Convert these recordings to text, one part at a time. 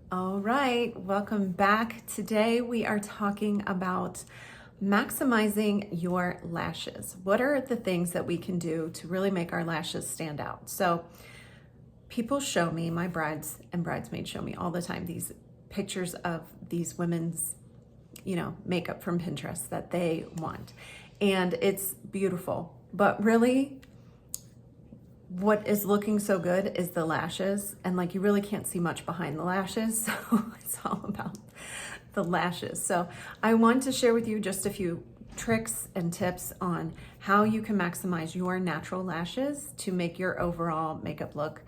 All right, welcome back. Today we are talking about maximizing your lashes. What are the things that we can do to really make our lashes stand out? So people show me, my brides and bridesmaids show me all the time these pictures of these women's, makeup from Pinterest that they want. And it's beautiful, but really what is looking so good is the lashes, and like you really can't see much behind the lashes, so it's all about the lashes. So I want to share with you just a few tricks and tips on how you can maximize your natural lashes to make your overall makeup look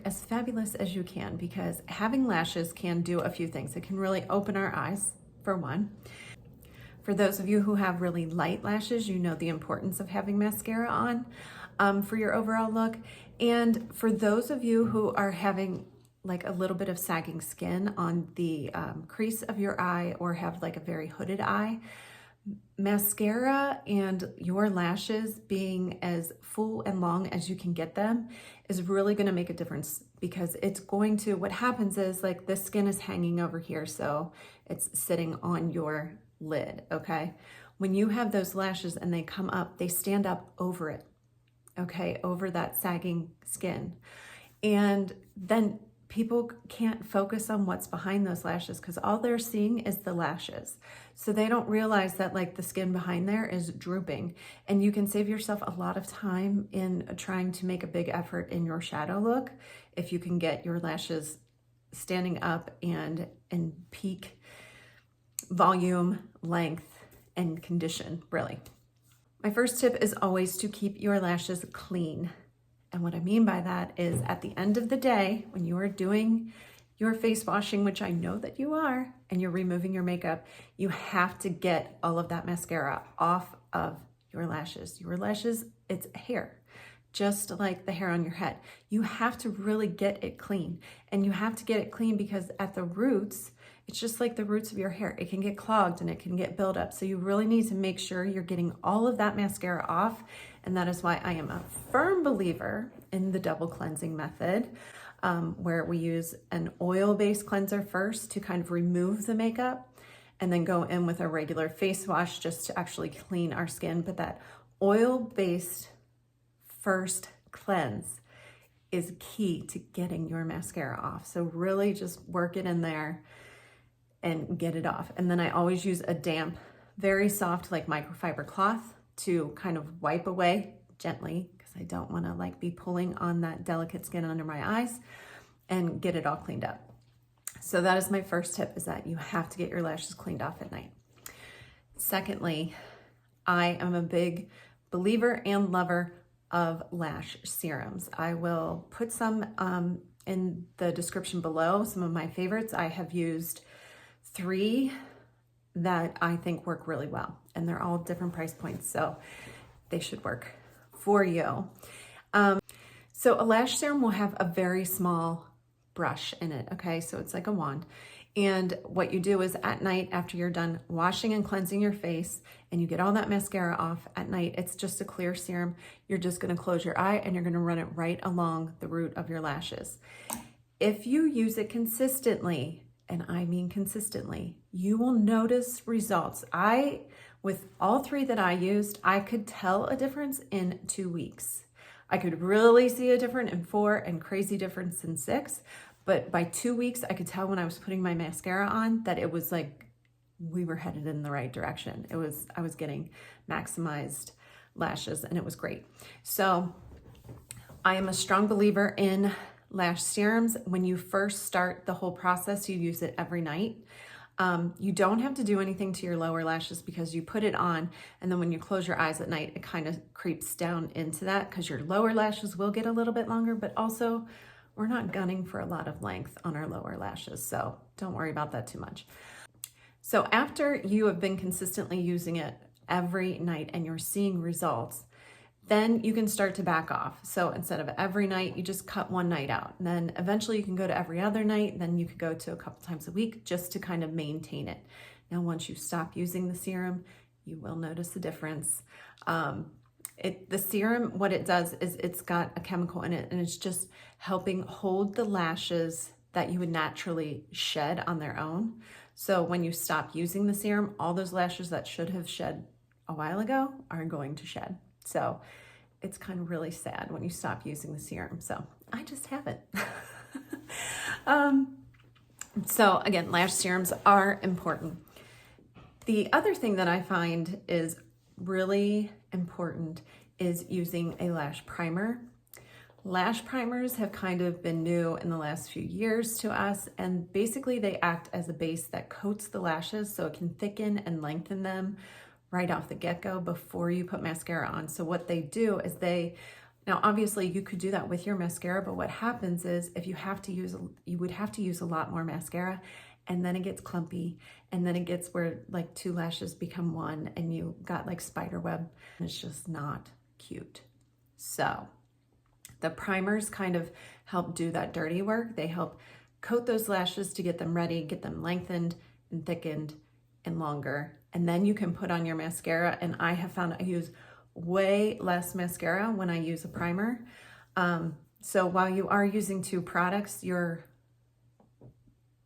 as fabulous as you can, because having lashes can do a few things. It can really open our eyes, for one. For those of you who have really light lashes, you know the importance of having mascara on for your overall look. And for those of you who are having like a little bit of sagging skin on the crease of your eye, or have like a very hooded eye, mascara and your lashes being as full and long as you can get them is really going to make a difference, because it's going to, what happens is like the skin is hanging over here, so it's sitting on your lid, okay? When you have those lashes and they come up, they stand up over it, okay, over that sagging skin. And then people can't focus on what's behind those lashes because all they're seeing is the lashes. So they don't realize that like the skin behind there is drooping, and you can save yourself a lot of time in trying to make a big effort in your shadow look if you can get your lashes standing up and in peak volume, length, and condition, really. My first tip is always to keep your lashes clean. And what I mean by that is at the end of the day, when you are doing your face washing, which I know that you are, and you're removing your makeup, you have to get all of that mascara off of your lashes. Your lashes, it's hair, just like the hair on your head. You have to really get it clean. And you have to get it clean because at the roots, it's just like the roots of your hair. It can get clogged and it can get built up. So you really need to make sure you're getting all of that mascara off. And that is why I am a firm believer in the double cleansing method, where we use an oil-based cleanser first to kind of remove the makeup, and then go in with a regular face wash just to actually clean our skin. But that oil-based first cleanse is key to getting your mascara off. So really just work it in there and get it off. And then I always use a damp, very soft, like microfiber cloth to kind of wipe away gently, because I don't want to like be pulling on that delicate skin under my eyes, and get it all cleaned up. So that is my first tip, is that you have to get your lashes cleaned off at night. Secondly, I am a big believer and lover of lash serums. I will put some in the description below, some of my favorites. I have used 3 that I think work really well, and they're all different price points, so they should work for you. So a lash serum will have a very small brush in it, okay? So it's like a wand. And what you do is at night, after you're done washing and cleansing your face and you get all that mascara off at night, it's just a clear serum. You're just gonna close your eye and you're gonna run it right along the root of your lashes. If you use it consistently, and I mean consistently, you will notice results. With all 3 that I used, I could tell a difference in 2 weeks. I could really see a difference in 4 and crazy difference in 6. But by 2 weeks, I could tell when I was putting my mascara on that it was like we were headed in the right direction. I was getting maximized lashes, and it was great. So I am a strong believer in lash serums. When you first start the whole process, you use it every night. You don't have to do anything to your lower lashes, because you put it on, and then when you close your eyes at night, it kind of creeps down into that, because your lower lashes will get a little bit longer, but also we're not gunning for a lot of length on our lower lashes, so don't worry about that too much. So after you have been consistently using it every night and you're seeing results, then you can start to back off. So instead of every night, you just cut one night out. And then eventually you can go to every other night. Then you could go to a couple times a week just to kind of maintain it. Now, once you stop using the serum, you will notice the difference. The serum, what it does is it's got a chemical in it, and it's just helping hold the lashes that you would naturally shed on their own. So when you stop using the serum, all those lashes that should have shed a while ago are going to shed. So it's kind of really sad when you stop using the serum. So I just haven't. So again, lash serums are important. The other thing that I find is really important is using a lash primer. Lash primers have kind of been new in the last few years to us, and basically they act as a base that coats the lashes so it can thicken and lengthen them right off the get-go before you put mascara on. So what they do is now obviously you could do that with your mascara, but what happens is if you would have to use a lot more mascara, and then it gets clumpy, and then it gets where like two lashes become one and you got like spider web. It's just not cute. So the primers kind of help do that dirty work. They help coat those lashes to get them ready, get them lengthened and thickened and longer. And then you can put on your mascara. And I have found I use way less mascara when I use a primer. So while you are using two products, you're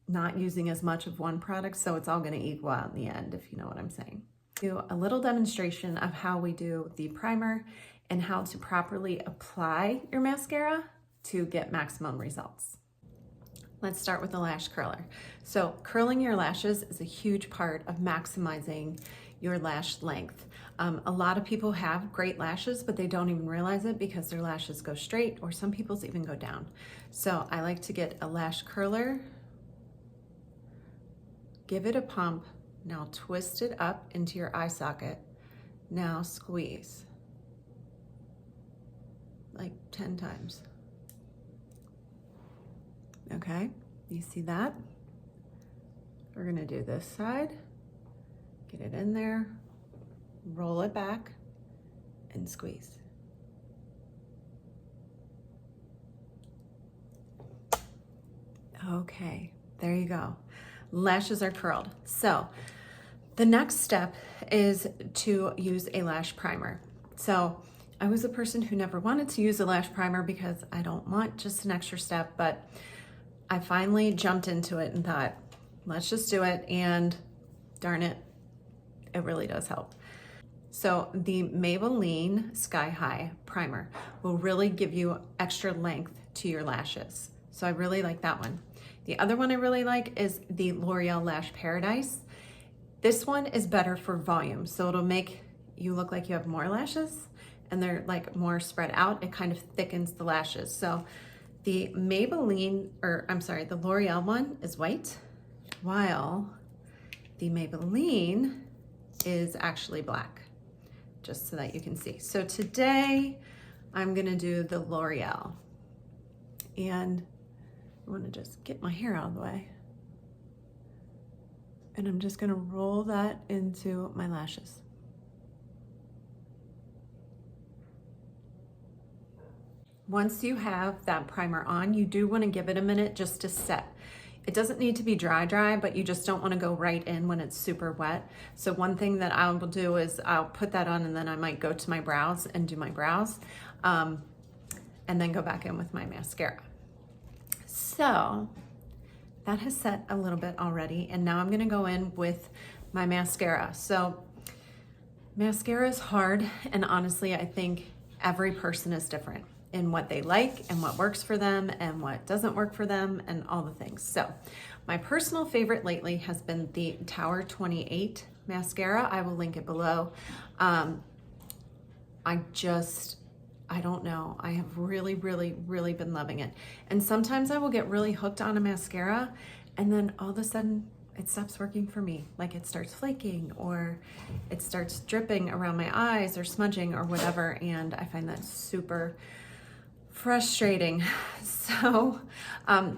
not using as much of one product. So it's all gonna equal out in the end, if you know what I'm saying. Do a little demonstration of how we do the primer and how to properly apply your mascara to get maximum results. Let's start with the lash curler. So curling your lashes is a huge part of maximizing your lash length. A lot of people have great lashes, but they don't even realize it because their lashes go straight, or some people's even go down. So I like to get a lash curler, give it a pump, now twist it up into your eye socket, now squeeze. Like 10 times. Okay, you see that? We're gonna do this side, get it in there, roll it back, and squeeze. Okay, there you go. Lashes are curled. So the next step is to use a lash primer. So I was a person who never wanted to use a lash primer because I don't want just an extra step, but I finally jumped into it and thought, let's just do it, and darn it, it really does help. So the Maybelline Sky High primer will really give you extra length to your lashes. So I really like that one. The other one I really like is the L'Oreal Lash Paradise. This one is better for volume, so it'll make you look like you have more lashes and they're like more spread out. It kind of thickens the lashes. So the the L'Oreal one is white, while the Maybelline is actually black, just so that you can see. So today I'm gonna do the L'Oreal, and I wanna just get my hair out of the way. And I'm just gonna roll that into my lashes. Once you have that primer on, you do want to give it a minute just to set. It doesn't need to be dry, but you just don't want to go right in when it's super wet. So one thing that I will do is I'll put that on, and then I might go to my brows and do my brows, and then go back in with my mascara. So that has set a little bit already, and now I'm gonna go in with my mascara. So mascara is hard, and honestly, I think every person is different in what they like and what works for them and what doesn't work for them and all the things. So my personal favorite lately has been the Tower 28 mascara. I will link it below. I don't know. I have really been loving it. And sometimes I will get really hooked on a mascara, and then all of a sudden it stops working for me. Like it starts flaking, or it starts dripping around my eyes, or smudging, or whatever. And I find that super frustrating. So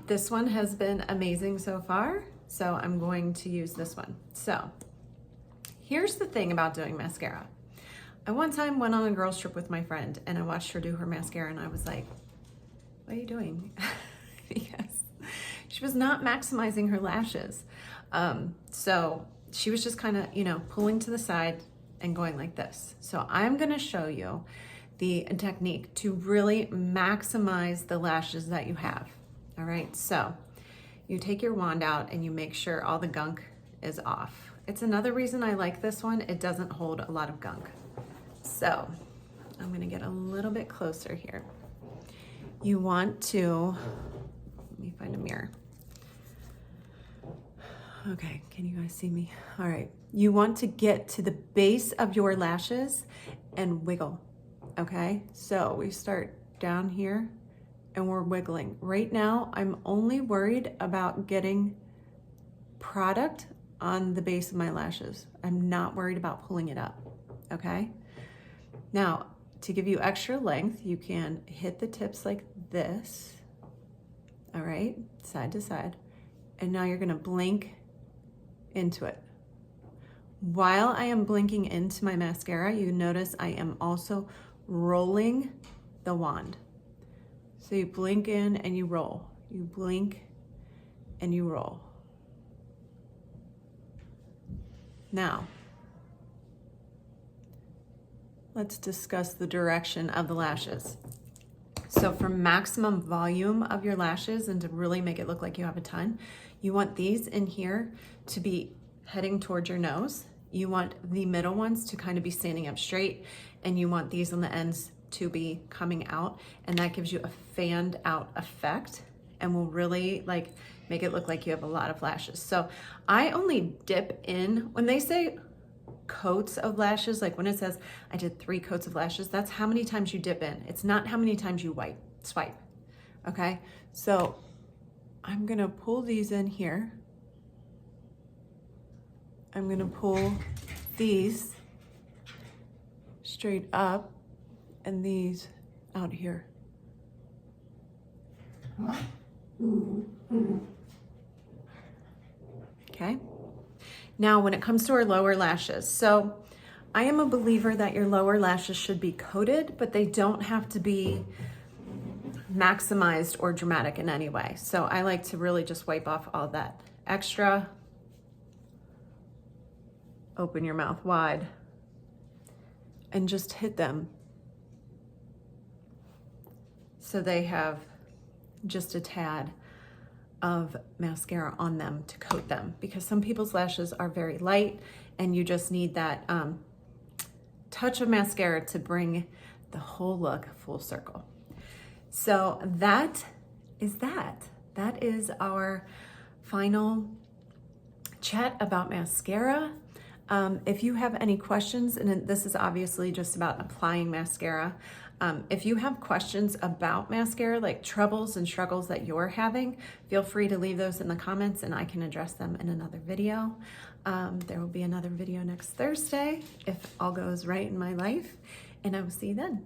this one has been amazing so far. So I'm going to use this one. So here's the thing about doing mascara. I one time went on a girls trip with my friend, and I watched her do her mascara, and I was like, what are you doing? Because she was not maximizing her lashes. So she was just kind of, pulling to the side and going like this. So I'm gonna show you the technique to really maximize the lashes that you have. All right, so you take your wand out and you make sure all the gunk is off. It's another reason I like this one. It doesn't hold a lot of gunk. So I'm gonna get a little bit closer here. You want to, let me find a mirror. Okay, can you guys see me? All right, you want to get to the base of your lashes and wiggle, okay? So we start down here and we're wiggling. Right now, I'm only worried about getting product on the base of my lashes. I'm not worried about pulling it up, okay? Now, to give you extra length, you can hit the tips like this, all right, side to side. And now you're gonna blink into it. While I am blinking into my mascara, you notice I am also rolling the wand. So you blink in and you roll. You blink and you roll. Now, let's discuss the direction of the lashes. So for maximum volume of your lashes and to really make it look like you have a ton, you want these in here to be heading towards your nose. You want the middle ones to kind of be standing up straight, and you want these on the ends to be coming out, and that gives you a fanned out effect and will really like make it look like you have a lot of lashes. So I only dip in, when they say coats of lashes, like when it says I did 3 coats of lashes, that's how many times you dip in. It's not how many times you swipe, okay? So I'm gonna pull these in here. I'm gonna pull these straight up and these out here. Okay. Now, when it comes to our lower lashes, so I am a believer that your lower lashes should be coated, but they don't have to be maximized or dramatic in any way. So I like to really just wipe off all that extra. Open your mouth wide and just hit them so they have just a tad of mascara on them to coat them, because some people's lashes are very light and you just need that touch of mascara to bring the whole look full circle. So that is our final chat about mascara. If you have any questions, and this is obviously just about applying mascara, if you have questions about mascara, like troubles and struggles that you're having, feel free to leave those in the comments and I can address them in another video. There will be another video next Thursday if all goes right in my life, and I will see you then.